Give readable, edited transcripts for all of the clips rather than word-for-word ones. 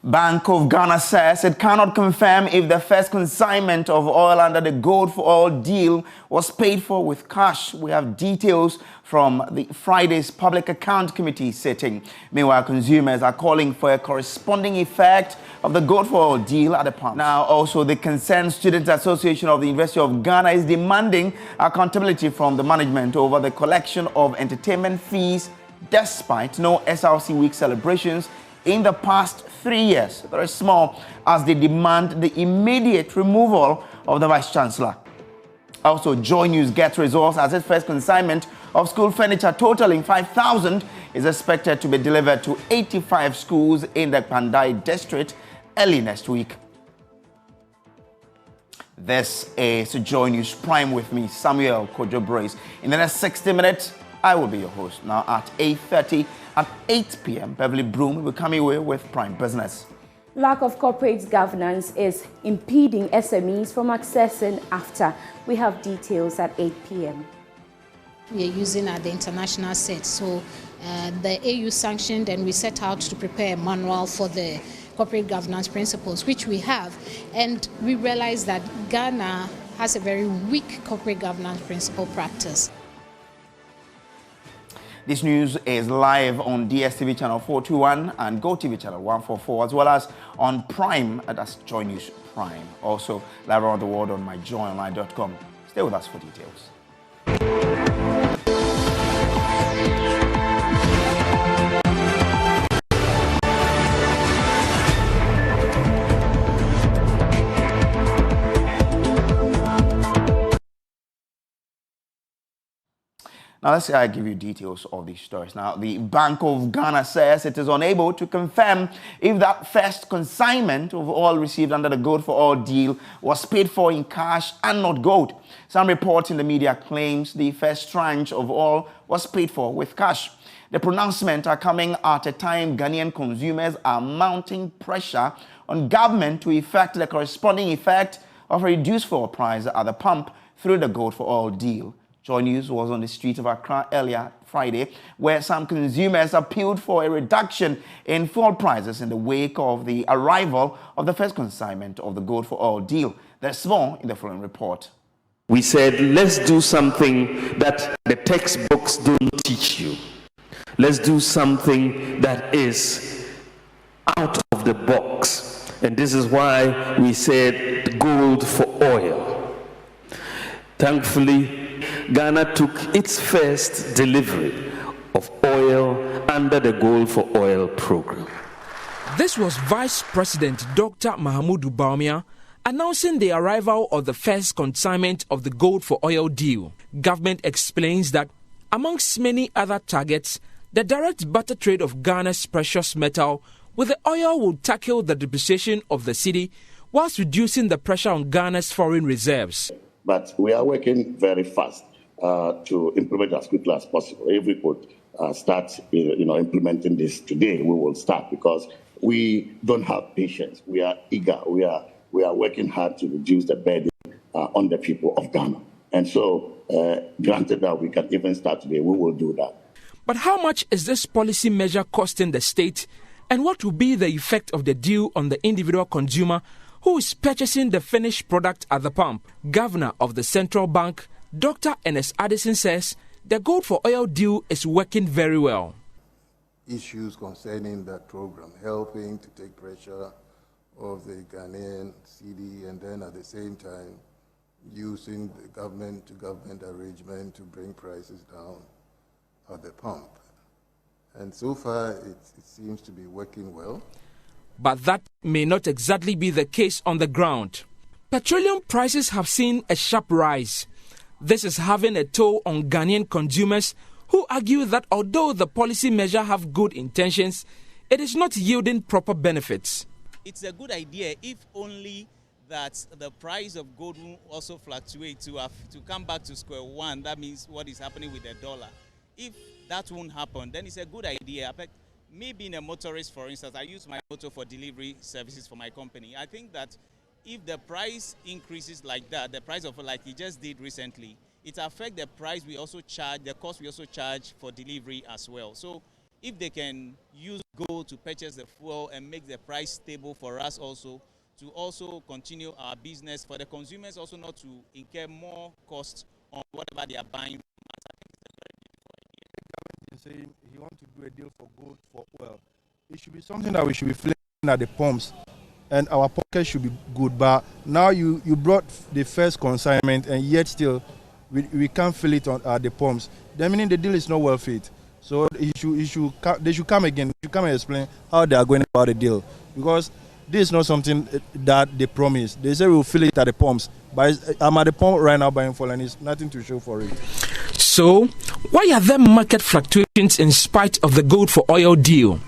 Bank of Ghana says it cannot confirm if the first consignment of oil under the Gold for Oil deal was paid for with cash. We have details from the Friday's Public Account Committee sitting. Meanwhile, consumers are calling for a corresponding effect of the Gold for Oil deal at the pump. Now, also, the Concerned Students Association of the University of Ghana is demanding accountability from the management over the collection of entertainment fees despite no SRC Week celebrations in the past 3 years. Very small as they demand the immediate removal of the Vice-Chancellor. Also, Joy News gets results as its first consignment of school furniture totaling 5,000 is expected to be delivered to 85 schools in the Pandai district early next week. This is Joy News Prime with me, Samuel Kojo. In the next 60 minutes, I will be your host. Now at 8:30 at 8 p.m., Beverly Broom will come away with Prime Business. Lack of corporate governance is impeding SMEs from accessing AFTA. We have details at 8 p.m. We are using the international set. So the AU sanctioned and we set out to prepare a manual for the corporate governance principles, which we have. And we realize that Ghana has a very weak corporate governance principle practice. This news is live on DSTV channel 421 and GoTV channel 144, as well as on Prime, that's Joy News Prime. Also, live around the world on myjoyonline.com. Stay with us for details. Now, let's give you details of these stories. Now, the Bank of Ghana says it is unable to confirm if that first consignment of oil received under the Gold for Oil deal was paid for in cash and not gold. Some reports in the media claims the first tranche of oil was paid for with cash. The pronouncements are coming at a time Ghanaian consumers are mounting pressure on government to effect the corresponding effect of a reduced fuel price at the pump through the Gold for Oil deal. Joy News was on the streets of Accra earlier Friday, where some consumers appealed for a reduction in fuel prices in the wake of the arrival of the first consignment of the Gold for Oil deal. There's more in the following report. We said, let's do something that the textbooks don't teach you. Let's do something that is out of the box. And this is why we said Gold for Oil. Thankfully, Ghana took its first delivery of oil under the Gold for Oil program. This was Vice President Dr. Mahamudu Bawumia announcing the arrival of the first consignment of the Gold for Oil deal. Government explains that amongst many other targets, the direct barter trade of Ghana's precious metal with the oil will tackle the depreciation of the cedi whilst reducing the pressure on Ghana's foreign reserves. But we are working very fast to implement as quickly as possible. If we could start, implementing this today, we will start because we don't have patience. We are eager. We are working hard to reduce the burden on the people of Ghana. And so, granted that we can even start today, we will do that. But how much is this policy measure costing the state, and what will be the effect of the deal on the individual consumer who is purchasing the finished product at the pump? Governor of the Central Bank, Dr. Ernest Addison, says the Gold for Oil deal is working very well. Issues concerning that program, helping to take pressure off the Ghanaian cedi, and then at the same time using the government-to-government arrangement to bring prices down at the pump. And so far, it seems to be working well. But that may not exactly be the case on the ground. Petroleum prices have seen a sharp rise. This is having a toll on Ghanaian consumers who argue that although the policy measure have good intentions, it is not yielding proper benefits. It's a good idea if only that the price of gold will also fluctuate to come back to square one. That means what is happening with the dollar. If that won't happen, then it's a good idea. But me being a motorist, for instance, I use my motor for delivery services for my company. I think that if the price increases like that, the price of like it just did recently, it affects the price we also charge, the cost we also charge for delivery as well. So if they can use gold to purchase the fuel and make the price stable for us also, to also continue our business, for the consumers also not to incur more costs on whatever they are buying. Saying he wants to do a deal for gold for oil. It should be something that we should be filling at the pumps, and our pocket should be good. But now you brought the first consignment, and yet still we can't fill it at the pumps. That meaning the deal is not well fit. So they should come again. They should come and explain how they are going about the deal, because this is not something that they promise. They say we'll fill it at the pumps, but I'm at the pump right now buying fuel, and it's nothing to show for it. So, why are there market fluctuations in spite of the gold for oil deal?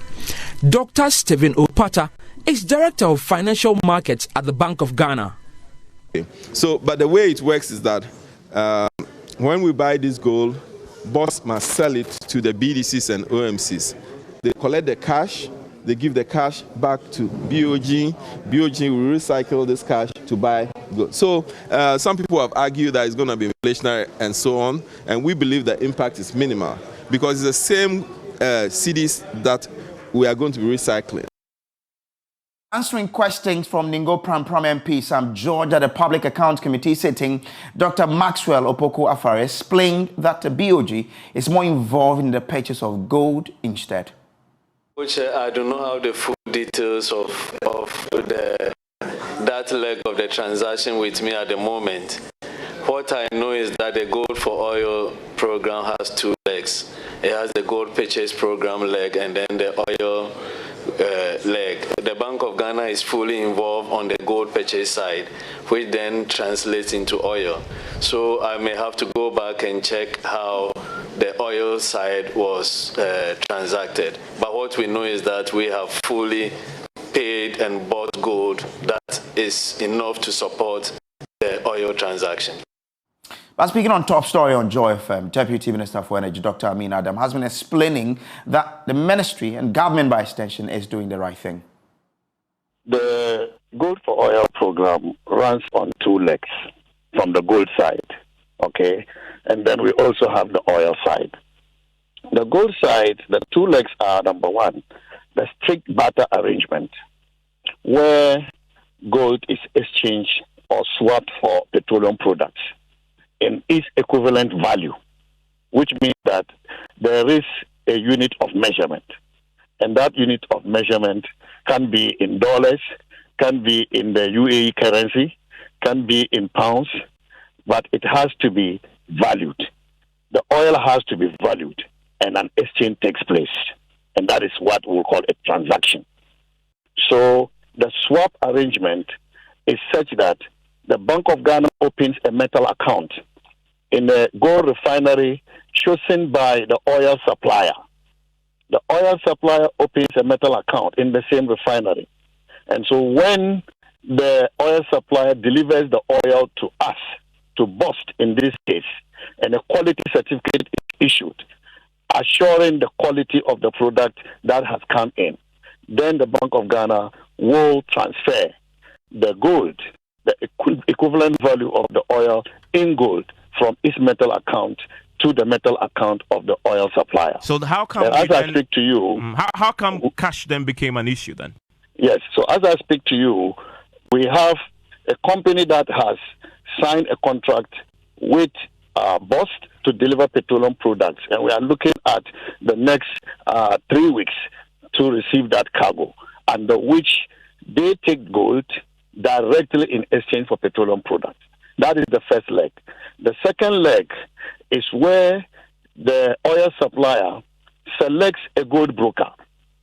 Dr. Stephen Opata is Director of Financial Markets at the Bank of Ghana. So, but the way it works is that when we buy this gold, boss must sell it to the BDCs and OMCs. They collect the cash, they give the cash back to BOG. BOG will recycle this cash to buy gold. So some people have argued that it's going to be inflationary and so on, and we believe the impact is minimal because it's the same CDs that we are going to be recycling. Answering questions from Ningo Pram MP Sam George at the Public Accounts Committee sitting, Dr. Maxwell Opoku Afare explained that the BOG is more involved in the purchase of gold instead. Which I do not have the full details of that leg of the transaction with me at the moment. What I know is that the gold for oil program has two legs. It has the gold purchase program leg and then the oil leg. The Bank of Ghana is fully involved on the gold purchase side, which then translates into oil. So I may have to go back and check how the oil side was transacted. But what we know is that we have fully paid and bought gold that is enough to support the oil transaction. But speaking on top story on Joy FM, Deputy Minister for Energy, Dr. Amin Adam, has been explaining that the ministry and government by extension is doing the right thing. The gold for oil program runs on two legs from the gold side, okay? And then we also have the oil side. The gold side, the two legs are, number one, the strict barter arrangement, where gold is exchanged or swapped for petroleum products in its equivalent value, which means that there is a unit of measurement. And that unit of measurement can be in dollars, can be in the UAE currency, can be in pounds, but it has to be valued. The oil has to be valued, and an exchange takes place. And that is what we'll call a transaction. So the swap arrangement is such that the Bank of Ghana opens a metal account in a gold refinery chosen by the oil supplier. The oil supplier opens a metal account in the same refinery. And so when the oil supplier delivers the oil to us, to BOST in this case, and a quality certificate is issued, assuring the quality of the product that has come in, then the Bank of Ghana will transfer the gold, the equivalent value of the oil in gold, from its metal account to the metal account of the oil supplier. So how come I speak to you, how come cash then became an issue then? Yes. So as I speak to you, we have a company that has signed a contract with BOST to deliver petroleum products, and we are looking at the next 3 weeks to receive that cargo, under which they take gold directly in exchange for petroleum products. That is the first leg. The second leg is where the oil supplier selects a gold broker,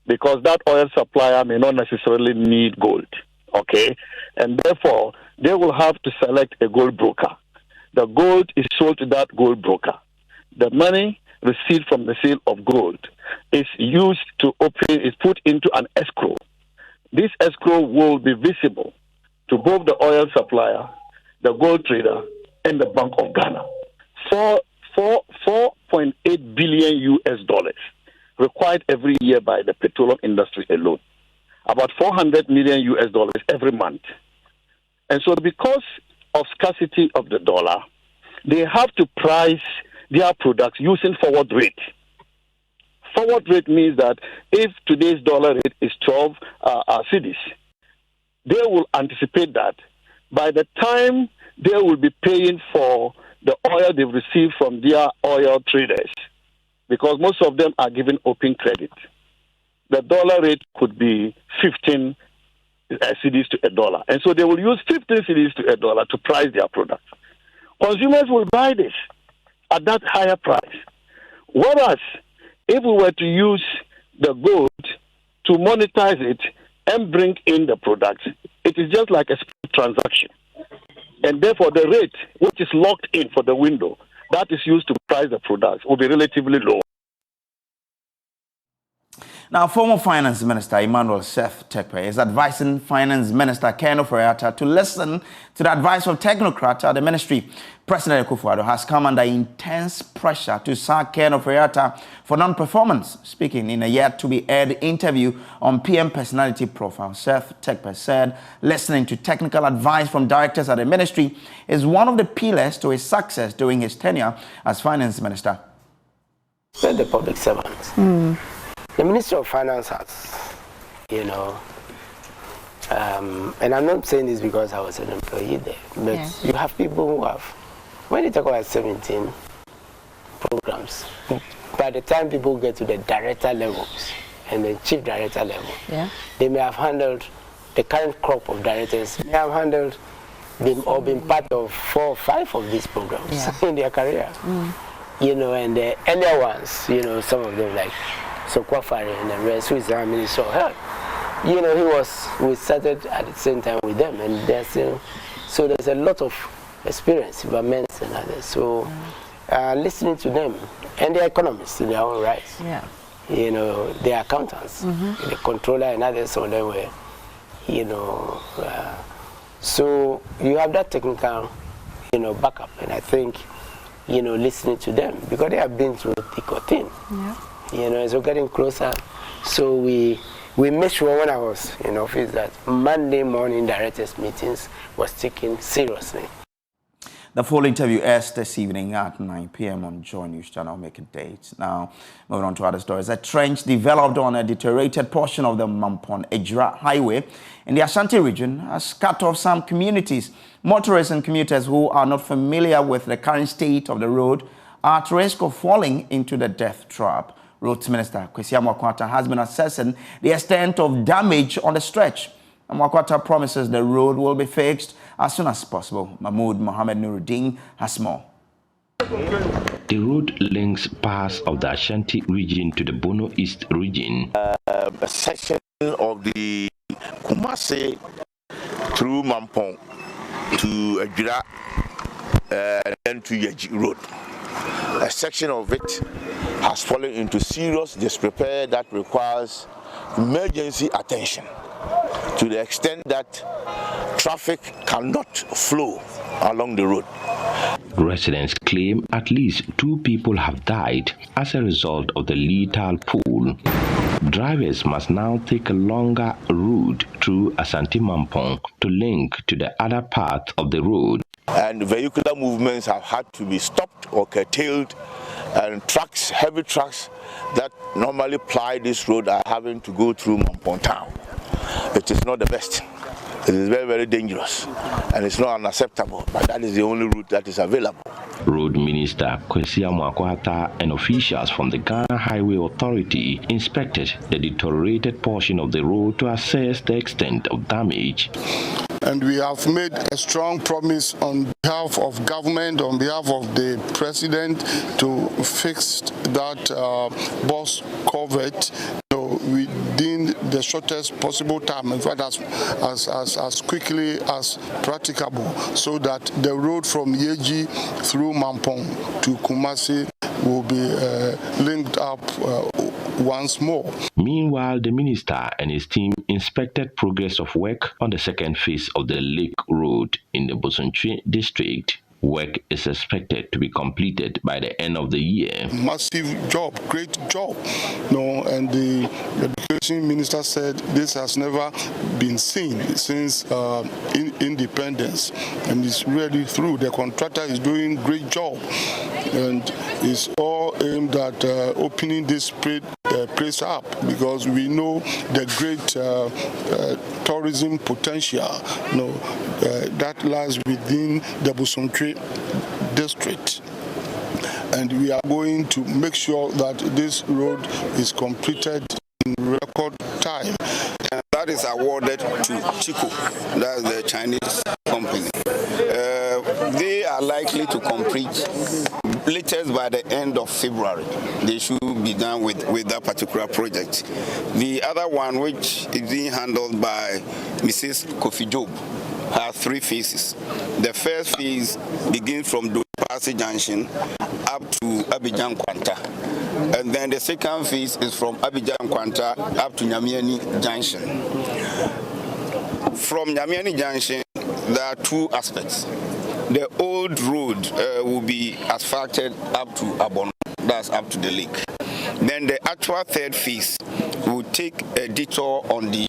because that oil supplier may not necessarily need gold, okay? And therefore, they will have to select a gold broker. The gold is sold to that gold broker. The money received from the sale of gold is used to is put into an escrow. This escrow will be visible to both the oil supplier, the gold trader, and the Bank of Ghana. 4.8 billion US dollars required every year by the petroleum industry alone. About 400 million US dollars every month. And so because of scarcity of the dollar, they have to price their products using forward rate. Forward rate means that if today's dollar rate is 12 cedis, they will anticipate that by the time they will be paying for the oil they've received from their oil traders, because most of them are given open credit, the dollar rate could be 15 cedis to $1. And so they will use 15 cedis to $1 to price their products. Consumers will buy this at that higher price. Whereas, if we were to use the gold to monetize it and bring in the products, it is just like a transaction. And therefore, the rate, which is locked in for the window, that is used to price the products, will be relatively low. Now, former Finance Minister Emmanuel Seth Tekpe is advising Finance Minister Ken Ofori-Atta to listen to the advice of technocrats at the ministry. President Akufo-Addo has come under intense pressure to sack Ken Ofori-Atta for non-performance. Speaking in a yet-to-be-aired interview on PM Personality Profile, Seth Tekpe said listening to technical advice from directors at the ministry is one of the pillars to his success during his tenure as Finance Minister. The public servants. The Ministry of Finance has, and I'm not saying this because I was an employee there, but you have people who have, when you talk about 17 programs, by the time people get to the director levels and the chief director level, they may have handled, the current crop of directors may have handled or been part of 4 or 5 of these programs in their career. And the earlier ones, some of them like Sokwafari and the rest, who is our Minister of Health. We started at the same time with them, and they're still, so there's a lot of experience, men and others. So listening to them, and the economists in their own rights, the accountants, the controller and others, so they were, so you have that technical, backup, and I think, listening to them, because they have been through thick or thin. As we're getting closer, so we made sure when I was in office that Monday morning directors meetings was taken seriously. The full interview airs this evening at 9 p.m. on Joy News Channel. Make a date. Now, moving on to other stories. A trench developed on a deteriorated portion of the Mampon-Ejura Highway in the Ashanti region has cut off some communities. Motorists and commuters who are not familiar with the current state of the road are at risk of falling into the death trap. Roads Minister Kwesi Amoakwata has been assessing the extent of damage on the stretch. Amoakwata promises the road will be fixed as soon as possible. Mahmoud Mohammed Nuruddin has more. The road links parts of the Ashanti region to the Bono East region. A section of the Kumasi through Mampong to Ejura and then to Yeji Road. A section of it has fallen into serious disrepair that requires emergency attention to the extent that traffic cannot flow along the road. Residents claim at least 2 people have died as a result of the lethal pool. Drivers must now take a longer route through Asante Mampong to link to the other part of the road. And vehicular movements have had to be stopped or curtailed, and trucks, heavy trucks that normally ply this road are having to go through Mampong town. It is not the best. It is very, very dangerous, and it's not unacceptable, but that is the only route that is available. Road Minister Kwesi Amoakwata and officials from the Ghana Highway Authority inspected the deteriorated portion of the road to assess the extent of damage. And we have made a strong promise on behalf of government, on behalf of the president, to fix that bus culvert within the shortest possible time, in fact as quickly as practicable, so that the road from Yeji through Mampong to Kumasi will be linked up once more. Meanwhile, the minister and his team inspected progress of work on the second phase of the Lake Road in the Bosontwe district. Work is expected to be completed by the end of the year. Massive job, great job. And the education minister said this has never been seen since independence, and it's really through. The contractor is doing great job. and it's all aimed at opening this place up, because we know the great tourism potential that lies within the Bosomtwe district. And we are going to make sure that this road is completed in record time. That is awarded to Chico, that's the Chinese company. They are likely to complete latest by the end of February. They should be done with that particular project. The other one, which is being handled by Mrs. Kojo, has 3 phases. The first phase begins from Dopasi Junction up to Abidjan Kwanta. And then the second phase is from Abidjan Kwanta up to Nyamiani Junction. From Nyamiani Junction, there are 2 aspects. The old road will be asphalted up to Abono, that's up to the lake. Then the actual third phase will take a detour on the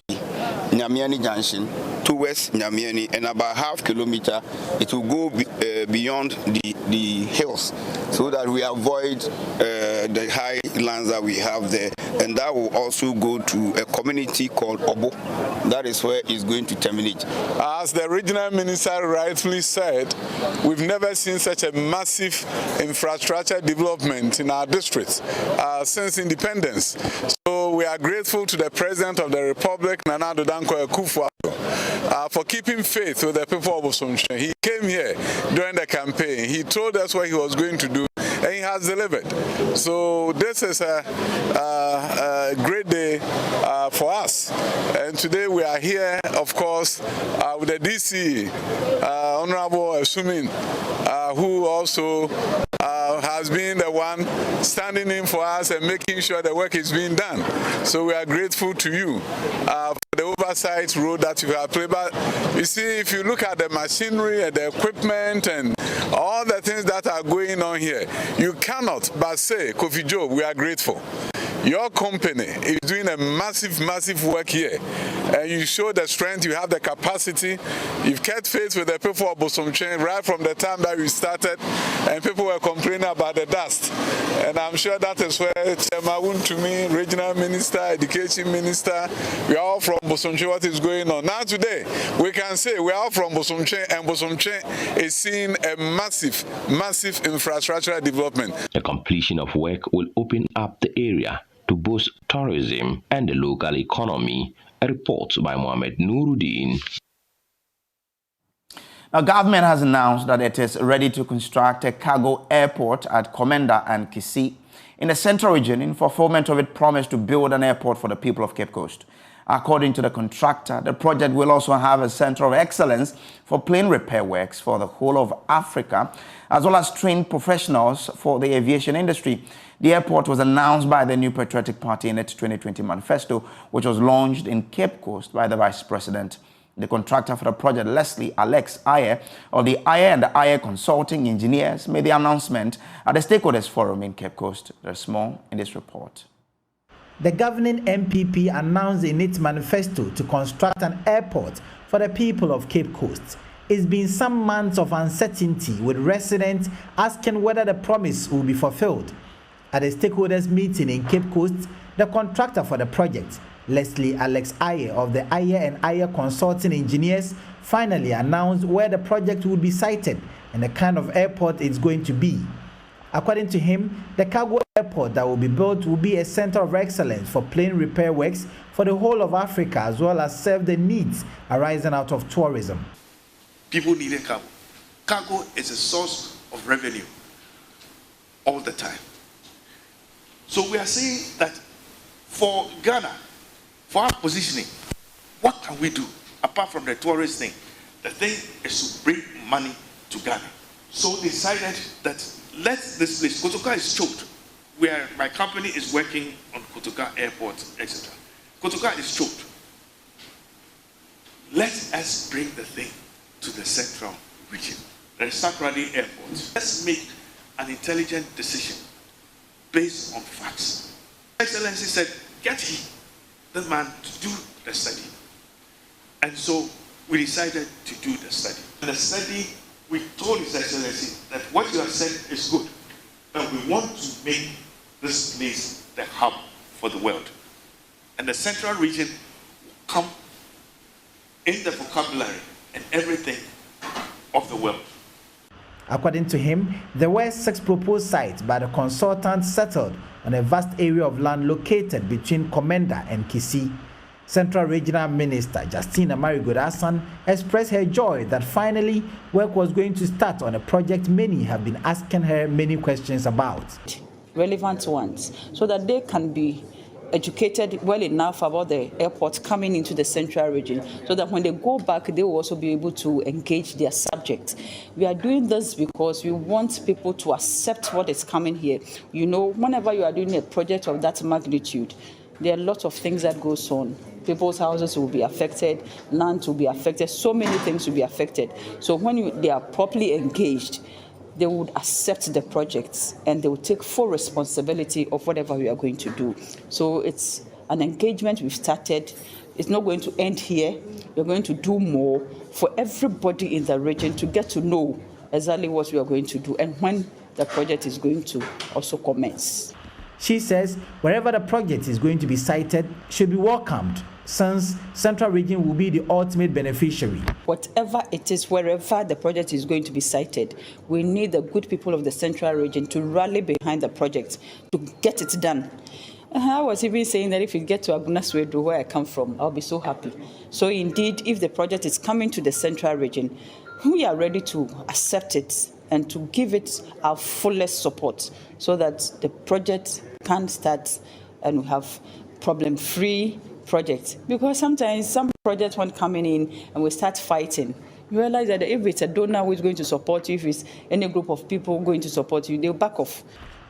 Nyamiani Junction towards Nyamiani, and about ½ kilometer it will go beyond the hills, so that we avoid the high lands that we have there, and that will also go to a community called Obo. That is where it's going to terminate. As the regional minister rightfully said, we've never seen such a massive infrastructure development in our district since independence. So we are grateful to the President of the Republic, Nana Addo Dankwa Akufo-Addo, for keeping faith with the people of Bosomtwe. He came here during the campaign. He told us what he was going to do, and he has delivered. So this is a great day for us. And today we are here, of course, with the DC, Honorable Sumin, who also has been the one standing in for us and making sure the work is being done. So we are grateful to you for the oversight role that you have played. But you see, if you look at the machinery and the equipment and all the things that are going on here, you cannot but say, Kojo, we are grateful. Your company is doing a massive work here, and you show the strength, you have the capacity, you've kept faith with the people of Bosomtwe right from the time that we started, and people were complaining about the dust. And I'm sure that is where Chairman to me, Regional Minister, Education Minister, we are all from Bosomtwe, what is going on. Now today, we can say we are all from Bosomtwe, and Bosomtwe is seeing a massive infrastructural development. The completion of work will open up the area to boost tourism and the local economy. A report by Mohammed Nuruddin. Now, government has announced that it is ready to construct a cargo airport at Komenda and Kisi in the central region in fulfillment of its promise to build an airport for the people of Cape Coast. According to the contractor, the project will also have a center of excellence for plane repair works for the whole of Africa, as well as trained professionals for the aviation industry. The airport was announced by the New Patriotic Party in its 2020 manifesto, which was launched in Cape Coast by the Vice President. The contractor for the project, Leslie Alex Ayer, of the Ayer and the Ayer Consulting Engineers, made the announcement at the Stakeholders Forum in Cape Coast. There's more in this report. The governing MPP announced in its manifesto to construct an airport for the people of Cape Coast. It's been some months of uncertainty, with residents asking whether the promise will be fulfilled. At the stakeholders meeting in Cape Coast, the contractor for the project, Leslie Alex Ayer of the Ayer and Ayer Consulting Engineers, finally announced where the project would be sited and the kind of airport it's going to be. According to him, the cargo airport that will be built will be a center of excellence for plane repair works for the whole of Africa, as well as serve the needs arising out of tourism. People need a cargo. Cargo is a source of revenue all the time. So we are saying that for Ghana, for our positioning, what can we do apart from the tourist thing? The thing is to bring money to Ghana. So they decided that let this place, Kotoka is choked, where my company is working on Kotoka Airport, etc. Kotoka is choked. Let us bring the thing to the central region, the Sakradi Airport. Let's make an intelligent decision based on facts. Excellency said, get the man to do the study. And so we decided to do the study. In the study, we told His Excellency that what you have said is good, that we want to make this place the hub for the world. And the central region will come in the vocabulary and everything of the world. According to him, there were 6 proposed sites, but the consultant settled on a vast area of land located between Komenda and Kisii. Central Regional Minister Justina Marigold-Asan expressed her joy that finally work was going to start on a project many have been asking her many questions about. Relevant ones, so that they can be educated well enough about the airport coming into the central region, so that when they go back, they will also be able to engage their subjects. We are doing this because we want people to accept what is coming here. You know, whenever you are doing a project of that magnitude, there are lots of things that goes on. People's houses will be affected, land will be affected, so many things will be affected. So when they are properly engaged, they would accept the projects and they will take full responsibility of whatever we are going to do. So it's an engagement we've started. It's not going to end here. We're going to do more for everybody in the region to get to know exactly what we are going to do and when the project is going to also commence. She says wherever the project is going to be sited should be welcomed, since Central Region will be the ultimate beneficiary. Whatever it is, wherever the project is going to be sited, we need the good people of the Central Region to rally behind the project to get it done. I was even saying that if we get to Agunaswedu, where I come from, I'll be so happy. So indeed, if the project is coming to the Central Region, we are ready to accept it and to give it our fullest support so that the project can start and we have problem-free projects. Because sometimes some projects when coming in and we start fighting, you realize that if it's a donor who is going to support you, if it's any group of people going to support you, they'll back off.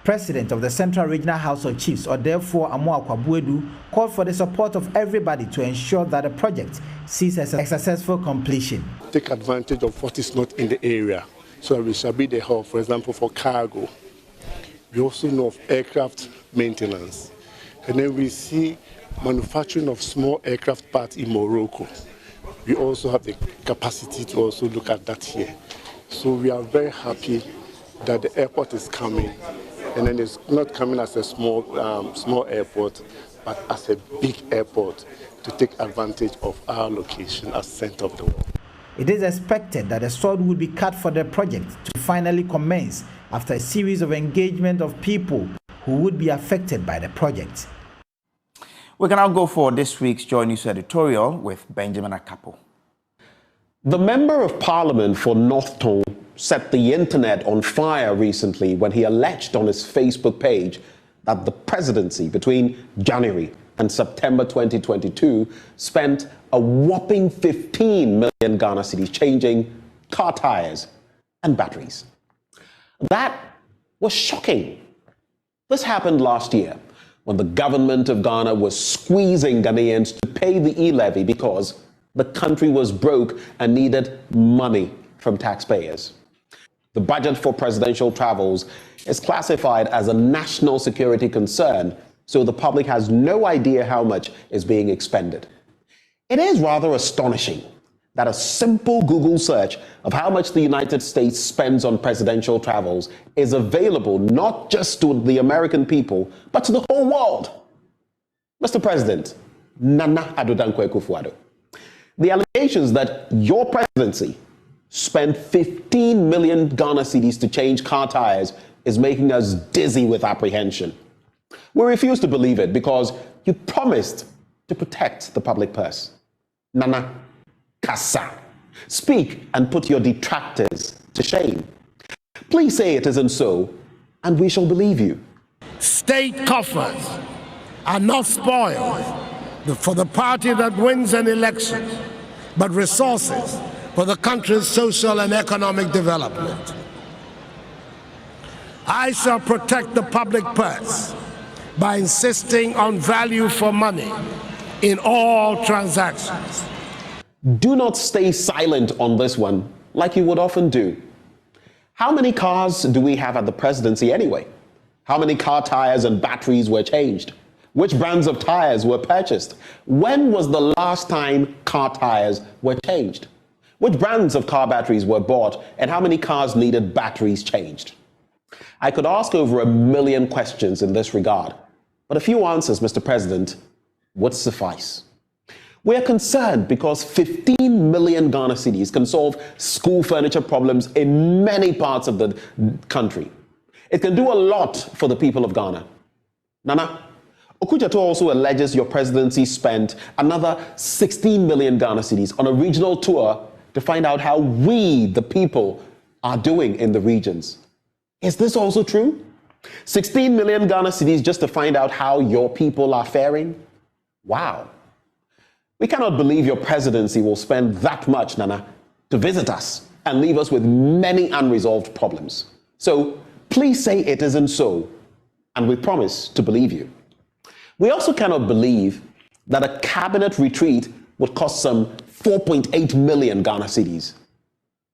President of the Central Regional House of Chiefs, Odefo Amoakwabuedu, called for the support of everybody to ensure that the project sees a successful completion. Take advantage of what is not in the area, so that we shall be the hub, for example, for cargo. We also know of aircraft maintenance. And then we see manufacturing of small aircraft parts in Morocco. We also have the capacity to also look at that here. So we are very happy that the airport is coming. And then it's not coming as a small airport, but as a big airport to take advantage of our location as center of the world. It is expected that a sword will be cut for the project to finally commence after a series of engagement of people who would be affected by the project. We can now go for this week's Joy News editorial with Benjamin Akapo. The Member of Parliament for North Tongue set the internet on fire recently when he alleged on his Facebook page that the presidency between January and September 2022 spent a whopping 15 million Ghana cedis changing car tires and batteries. That was shocking. This happened last year when the government of Ghana was squeezing Ghanaians to pay the e-levy because the country was broke and needed money from taxpayers. The budget for presidential travels is classified as a national security concern, so the public has no idea how much is being expended. It is rather astonishing that a simple Google search of how much the United States spends on presidential travels is available not just to the American people, but to the whole world. Mr. President, Nana Addo Dankwa Akufo-Addo, the allegations that your presidency spent 15 million Ghana cedis to change car tires is making us dizzy with apprehension. We refuse to believe it because you promised to protect the public purse. Nana, Kasa, speak and put your detractors to shame. Please say it isn't so, and we shall believe you. State coffers are not spoiled for the party that wins an election, but resources for the country's social and economic development. I shall protect the public purse by insisting on value for money in all transactions. Do not stay silent on this one like you would often do. How many cars do we have at the presidency anyway? How many car tires and batteries were changed? Which brands of tires were purchased? When was the last time car tires were changed? Which brands of car batteries were bought and how many cars needed batteries changed? I could ask over 1 million questions in this regard, but a few answers, Mr. President, would suffice. We are concerned because 15 million Ghana cedis can solve school furniture problems in many parts of the country. It can do a lot for the people of Ghana. Nana, Okujato also alleges your presidency spent another 16 million Ghana cedis on a regional tour to find out how we, the people, are doing in the regions. Is this also true? 16 million Ghana cedis just to find out how your people are faring? Wow. We cannot believe your presidency will spend that much, Nana, to visit us and leave us with many unresolved problems. So please say it isn't so, and we promise to believe you. We also cannot believe that a cabinet retreat would cost some 4.8 million Ghana cedis.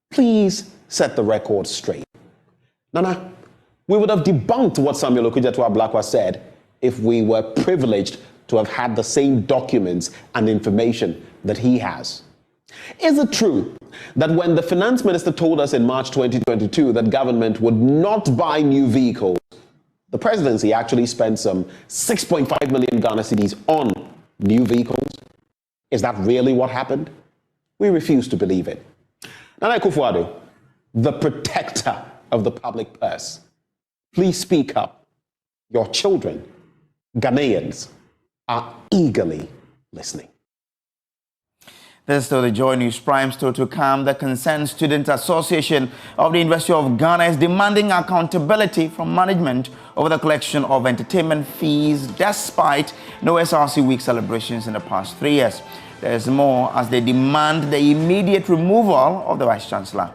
Please set the record straight. Nana, we would have debunked what Samuel Okudzeto-Ablakwa said if we were privileged to have had the same documents and information that he has. Is it true that when the finance minister told us in March 2022 that government would not buy new vehicles, the presidency actually spent some 6.5 million Ghana cedis on new vehicles? Is that really what happened? We refuse to believe it. Nana Akufo-Addo, the protector of the public purse, please speak up. Your children, Ghanaians, are eagerly listening. This is still the Joy News Prime. Still to come, the Concerned Student Association of the University of Ghana is demanding accountability from management over the collection of entertainment fees despite no SRC Week celebrations in the past 3 years. There is more as they demand the immediate removal of the Vice Chancellor.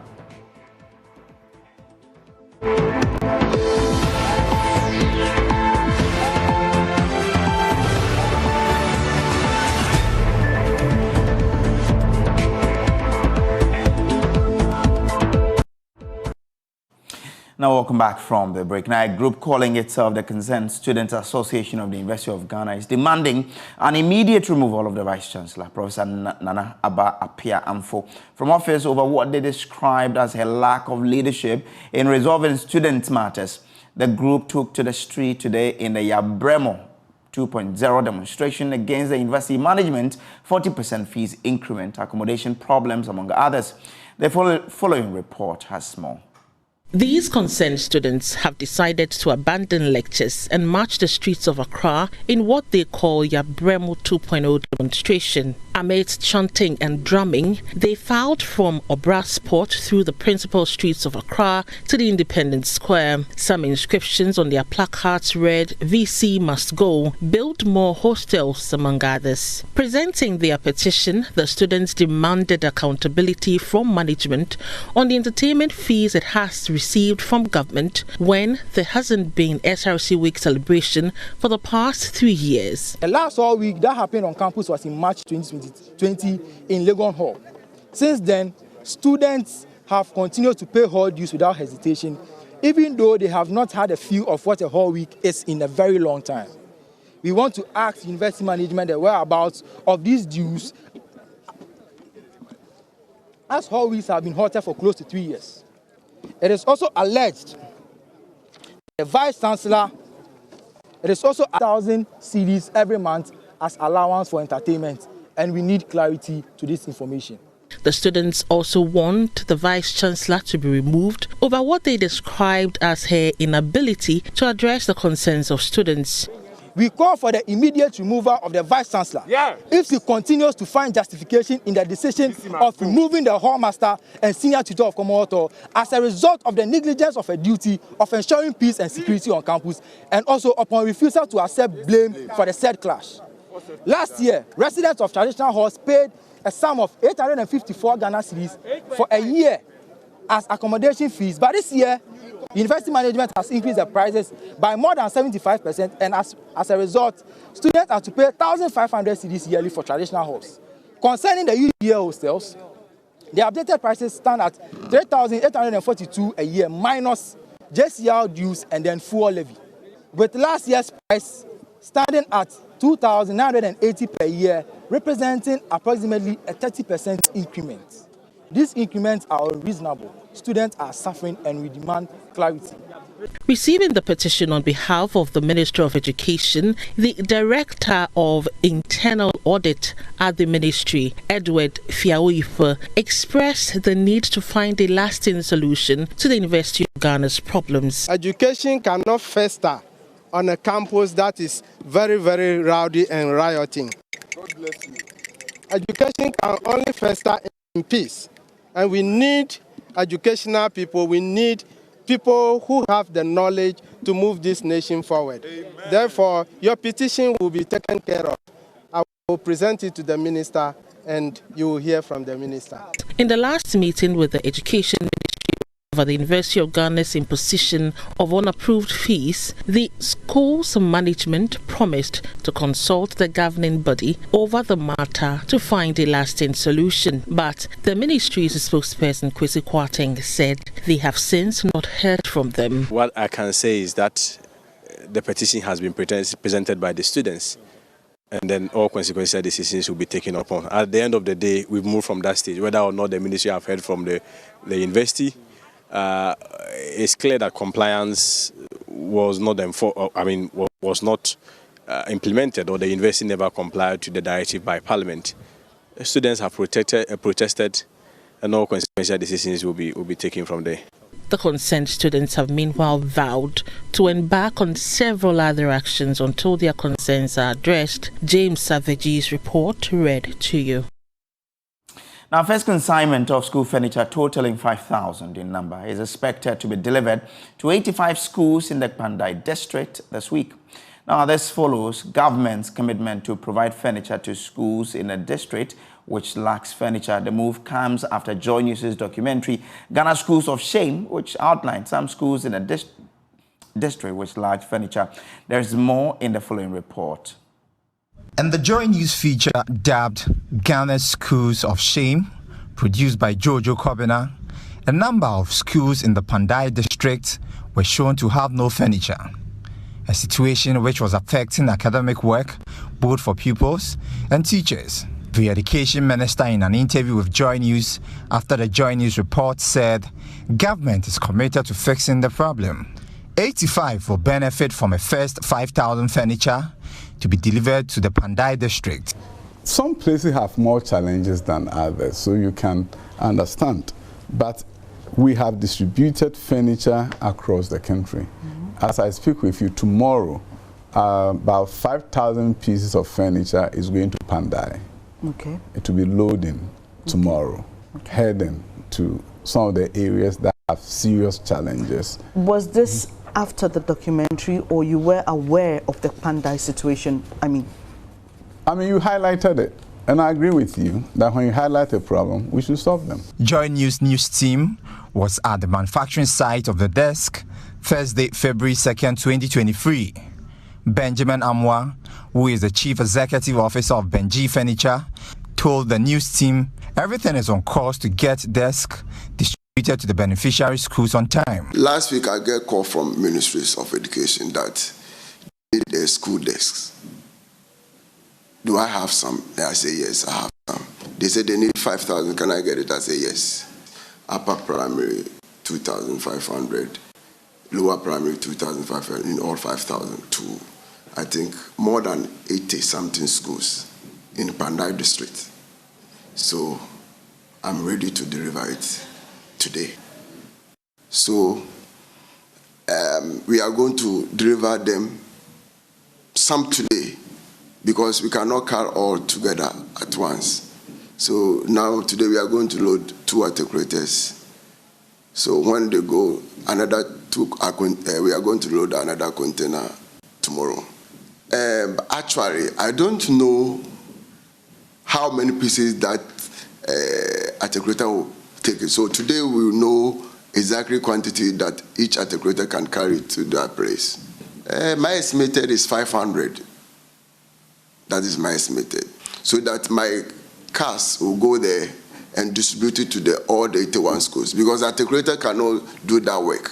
Now, welcome back from the break. Now, a group calling itself the Concerned Student Association of the University of Ghana is demanding an immediate removal of the Vice Chancellor, Professor Nana Aba Appiah-Amfo, from office over what they described as her lack of leadership in resolving students' matters. The group took to the street today in the Yabremo 2.0 demonstration against the university management 40% fees increment, accommodation problems, among others. The following report has more. These concerned students have decided to abandon lectures and march the streets of Accra in what they call Yabremo 2.0 demonstration. Amidst chanting and drumming, they filed from Obrasport through the principal streets of Accra to the Independence Square. Some inscriptions on their placards read, "VC must go, build more hostels," among others. Presenting their petition, the students demanded accountability from management on the entertainment fees it has received from government when there hasn't been SRC Week celebration for the past 3 years. The last all week that happened on campus was in March 2020 in Legon Hall. Since then, students have continued to pay hall dues without hesitation, even though they have not had a feel of what a hall week is in a very long time. We want to ask university management the whereabouts of these dues, as hall weeks have been halted for close to 3 years. It is also alleged the Vice Chancellor, it is also 1,000 cedis every month as allowance for entertainment, and we need clarity to this information. The students also want the Vice Chancellor to be removed over what they described as her inability to address the concerns of students. We call for the immediate removal of the Vice Chancellor. If she continues to find justification in the decision of removing the Hall Master and Senior Tutor of Commonwealth as a result of the negligence of her duty of ensuring peace and security on campus, and also upon refusal to accept blame for the said clash. Last year, residents of traditional halls paid a sum of 854 Ghana cedis for a year as accommodation fees, but this year, university management has increased the prices by more than 75%, and as a result, students have to pay 1,500 cedis yearly for traditional halls. Concerning the UDA hostels, the updated prices stand at 3,842 a year minus JCL dues and then fuel levy, with last year's price standing at 2,980 per year, representing approximately a 30% increment. These increments are unreasonable. Students are suffering and we demand clarity. Receiving the petition on behalf of the Minister of Education, the Director of Internal Audit at the Ministry, Edward Fiaoife, expressed the need to find a lasting solution to the University of Ghana's problems. Education cannot fester on a campus that is very, very rowdy and rioting. God bless you. Education can only fester in peace. And we need educational people. We need people who have the knowledge to move this nation forward. Amen. Therefore, your petition will be taken care of. I will present it to the minister and you will hear from the minister. In the last meeting with the Education Ministry over the University of Ghana's imposition of unapproved fees, the school's management promised to consult the governing body over the matter to find a lasting solution. But the ministry's spokesperson, Kwesi Kwarteng, said they have since not heard from them. What I can say is that the petition has been presented by the students, and then all consequential decisions will be taken upon. At the end of the day, we've moved from that stage. Whether or not the ministry have heard from the university, it's clear that compliance was not implemented, or the university never complied to the directive by Parliament. The students have protested, and all consequential decisions will be taken from there. The concerned students have meanwhile vowed to embark on several other actions until their concerns are addressed. James Savage's report read to you. Now, first consignment of school furniture totaling 5,000 in number is expected to be delivered to 85 schools in the Pandai district this week. Now, this follows government's commitment to provide furniture to schools in a district which lacks furniture. The move comes after Joy News' documentary, Ghana Schools of Shame, which outlined some schools in a district which lack furniture. There's more in the following report. And the Joy News feature, dubbed Ghana Schools of Shame, produced by Jojo Kobina, a number of schools in the Pandai district were shown to have no furniture, a situation which was affecting academic work both for pupils and teachers. The Education Minister, in an interview with Joy News after the Joy News report, said government is committed to fixing the problem. 85 will benefit from a first 5,000 furniture to be delivered to the Pandai district. Some places have more challenges than others, so you can understand. But we have distributed furniture across the country. As I speak with you tomorrow, about 5,000 pieces of furniture is going to Pandai. Okay. It will be loading tomorrow, heading to some of the areas that have serious challenges. Was this after the documentary, or you were aware of the Pandai situation? I mean, you highlighted it, and I agree with you that when you highlight a problem, we should solve them. Joy News news team was at the manufacturing site of the desk Thursday, February 2nd, 2023. Benjamin Amwa, who is the Chief Executive Officer of Benji Furniture, told the news team everything is on course to get desk distributed to the beneficiary schools on time. Last week, I get a call from Ministries of Education that they need their school desks. Do I have some? I say, yes, I have some. They said they need 5,000. Can I get it? I say, yes. Upper primary, 2,500. Lower primary, 2,500. In all, 5,000 to, I think, more than 80-something schools in Pandai district. So I'm ready to deliver it today. So we are going to deliver them some today because we cannot carry all together at once. So now today we are going to load 2 articulators. So when they go, we are going to load another container tomorrow. Actually, I don't know how many pieces that articulator will take it. So today we will know exactly quantity that each articulator can carry to that place. My estimated is 500. That is my estimated. So that my cars will go there and distribute it to all the 81 schools, because the articulator cannot do that work.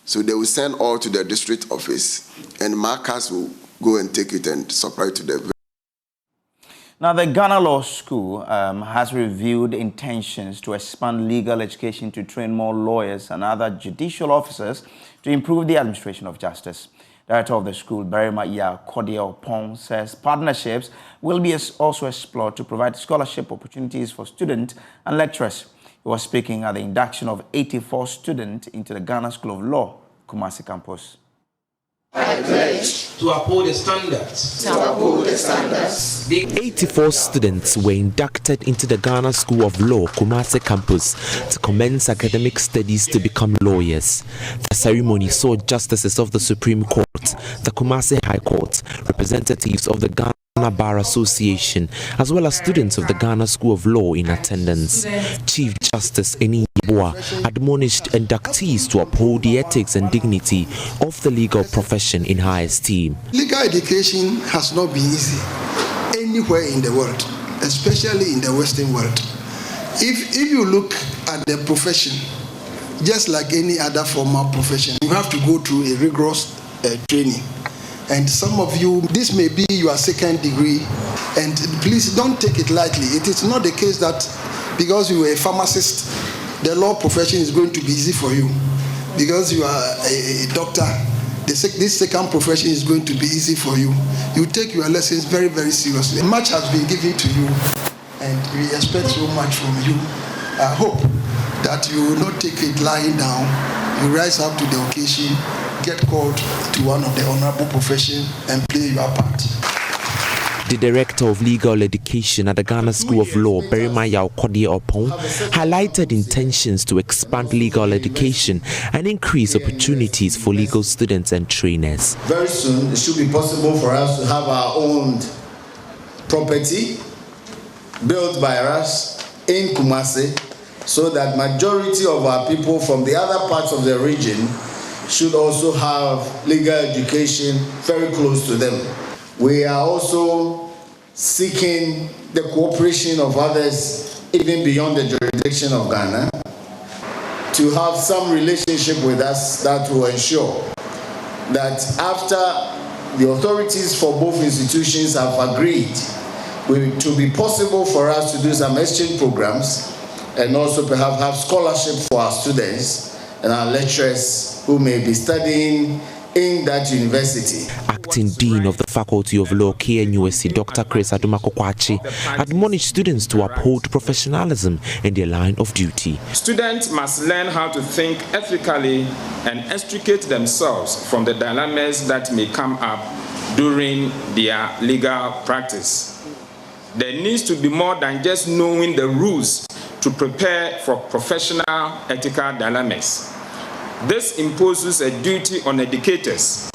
So they will send all to the district office, and my cars will go and take it and supply it to them. Now, the Ghana Law School has revealed intentions to expand legal education to train more lawyers and other judicial officers to improve the administration of justice. Director of the school, Berima Kojo Pong, says partnerships will be also explored to provide scholarship opportunities for students and lecturers. He was speaking at the induction of 84 students into the Ghana School of Law, Kumasi campus. I pledge to uphold the standards. The 84 students were inducted into the Ghana School of Law, Kumasi campus, to commence academic studies to become lawyers. The ceremony saw justices of the Supreme Court, the Kumasi High Court, representatives of the Ghana Bar Association, as well as students of the Ghana School of Law in attendance. Chief Justice Eni Yeboah admonished inductees to uphold the ethics and dignity of the legal profession in high esteem. Legal education has not been easy anywhere in the world, especially in the Western world. If you look at the profession, just like any other formal profession, you have to go through a rigorous training. And some of you, this may be your second degree, and please don't take it lightly. It is not the case that because you are a pharmacist, the law profession is going to be easy for you. Because you are a doctor, this second profession is going to be easy for you. You take your lessons very, very seriously. Much has been given to you, and we expect so much from you. I hope that you will not take it lying down. You rise up to the occasion, get called to one of the honorable profession and play your part. The Director of Legal Education at the Ghana School of Law, Berima Kojo Pong, highlighted intentions to expand legal education and increase opportunities for legal students and trainers. Very soon, it should be possible for us to have our own property built by us in Kumasi, so that majority of our people from the other parts of the region should also have legal education very close to them. We are also seeking the cooperation of others, even beyond the jurisdiction of Ghana, to have some relationship with us that will ensure that after the authorities for both institutions have agreed, it will be possible for us to do some exchange programs and also perhaps have scholarship for our students and our lecturers who may be studying in that university. Acting Dean of the Faculty of Law, KNUST, Dr. Chris Adumakokwachi, admonished students to uphold professionalism in their line of duty. Students must learn how to think ethically and extricate themselves from the dilemmas that may come up during their legal practice. There needs to be more than just knowing the rules to prepare for professional ethical dilemmas. This imposes a duty on educators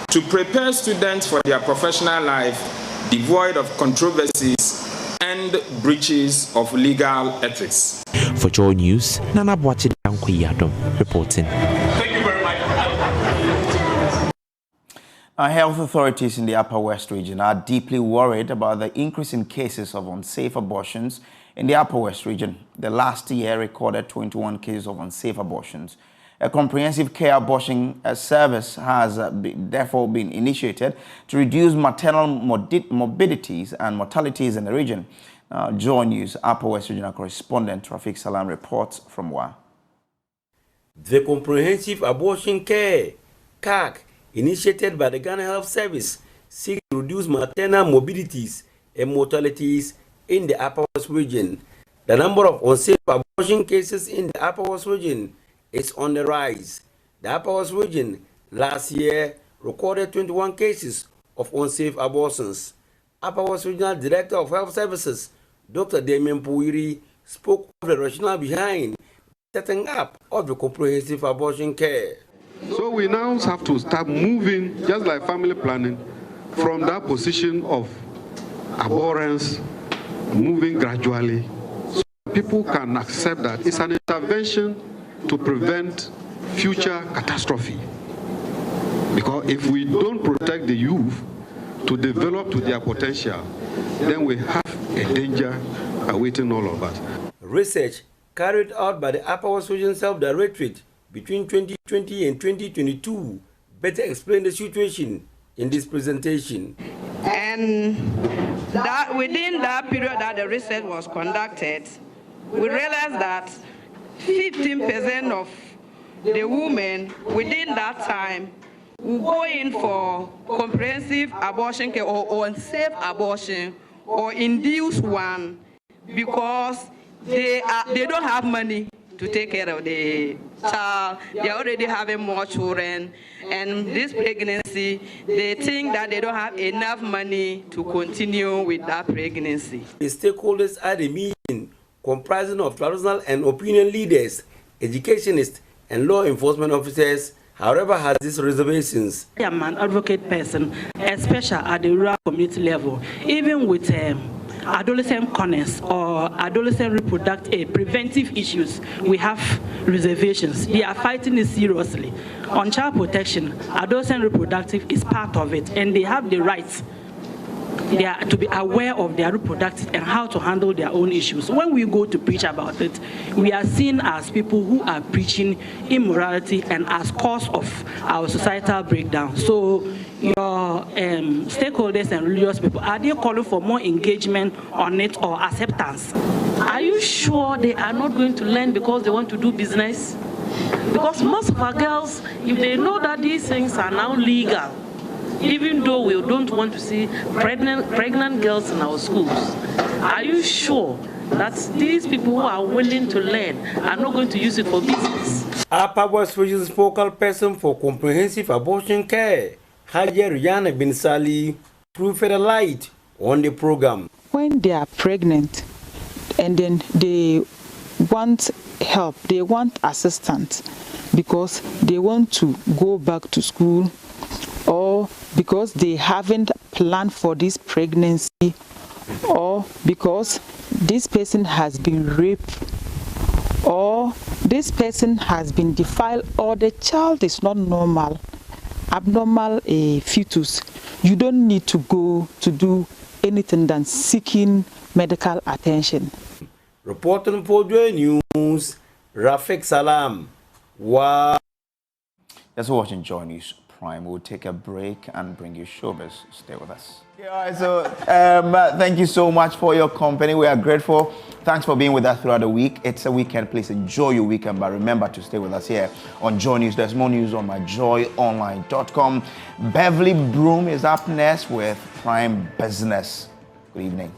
to prepare students for their professional life devoid of controversies and breaches of legal ethics. For Joy News, Nana Boachi Dankuyadom reporting. Thank you very much. Our health authorities in the Upper West region are deeply worried about the increase in cases of unsafe abortions in the Upper West region. The last year recorded 21 cases of unsafe abortions. A comprehensive care abortion service has therefore been initiated to reduce maternal morbidities and mortalities in the region. Joy News Upper West Regional Correspondent Rafiq Salam reports from Wa. The Comprehensive Abortion Care (CAC) initiated by the Ghana Health Service seeks to reduce maternal morbidities and mortalities in the Upper West region. The number of unsafe abortion cases in the Upper West region is on the rise. The Upper West region last year recorded 21 cases of unsafe abortions. Upper West Regional Director of Health Services, Dr. Damien Puiri, spoke of the rationale behind setting up of the comprehensive abortion care. So we now have to start moving, just like family planning, from that position of abhorrence, moving gradually, so people can accept that it's an intervention to prevent future catastrophe. Because if we don't protect the youth to develop to their potential, then we have a danger awaiting all of us. Research carried out by the Upper West Region Self-Directorate between 2020 and 2022 better explain the situation in this presentation. And that within that period that the research was conducted, we realized that 15% of the women within that time will go in for comprehensive abortion care or unsafe abortion or induced one because they don't have money to take care of the child. They're already having more children, and this pregnancy, they think that they don't have enough money to continue with that pregnancy. The stakeholders at the meeting, comprising of traditional and opinion leaders, educationists, and law enforcement officers, however, has these reservations. I am an advocate person, especially at the rural community level, even with adolescent corners or adolescent reproductive preventive issues, we have reservations. They are fighting it seriously. On child protection, adolescent reproductive is part of it, and they have the rights. They are to be aware of their reproductive and how to handle their own issues. When we go to preach about it, we are seen as people who are preaching immorality and as cause of our societal breakdown. So your stakeholders and religious people, are they calling for more engagement on it or acceptance? Are you sure they are not going to learn because they want to do business? Because most of our girls, if they know that these things are now legal, even though we don't want to see pregnant girls in our schools, are you sure that these people who are willing to learn are not going to use it for business? Upper West Region's focal person for comprehensive abortion care, Hajiya Rihanna bin Sali, threw further light on the program. When they are pregnant and then they want help, they want assistance because they want to go back to school, or because they haven't planned for this pregnancy, or because this person has been raped, or this person has been defiled, or the child is not normal, abnormal fetus, you don't need to go to do anything than seeking medical attention. Reporting for Joy News, Rafik Salam. Wow. Yes, we're watching Joy News Prime. We'll take a break and bring you showbiz. Stay with us. Okay, all right, so thank you so much for your company. We are grateful. Thanks for being with us throughout the week. It's a weekend. Please enjoy your weekend, but remember to stay with us here on Joy News. There's more news on myjoyonline.com. Beverly Broom is up next with Prime Business. Good evening.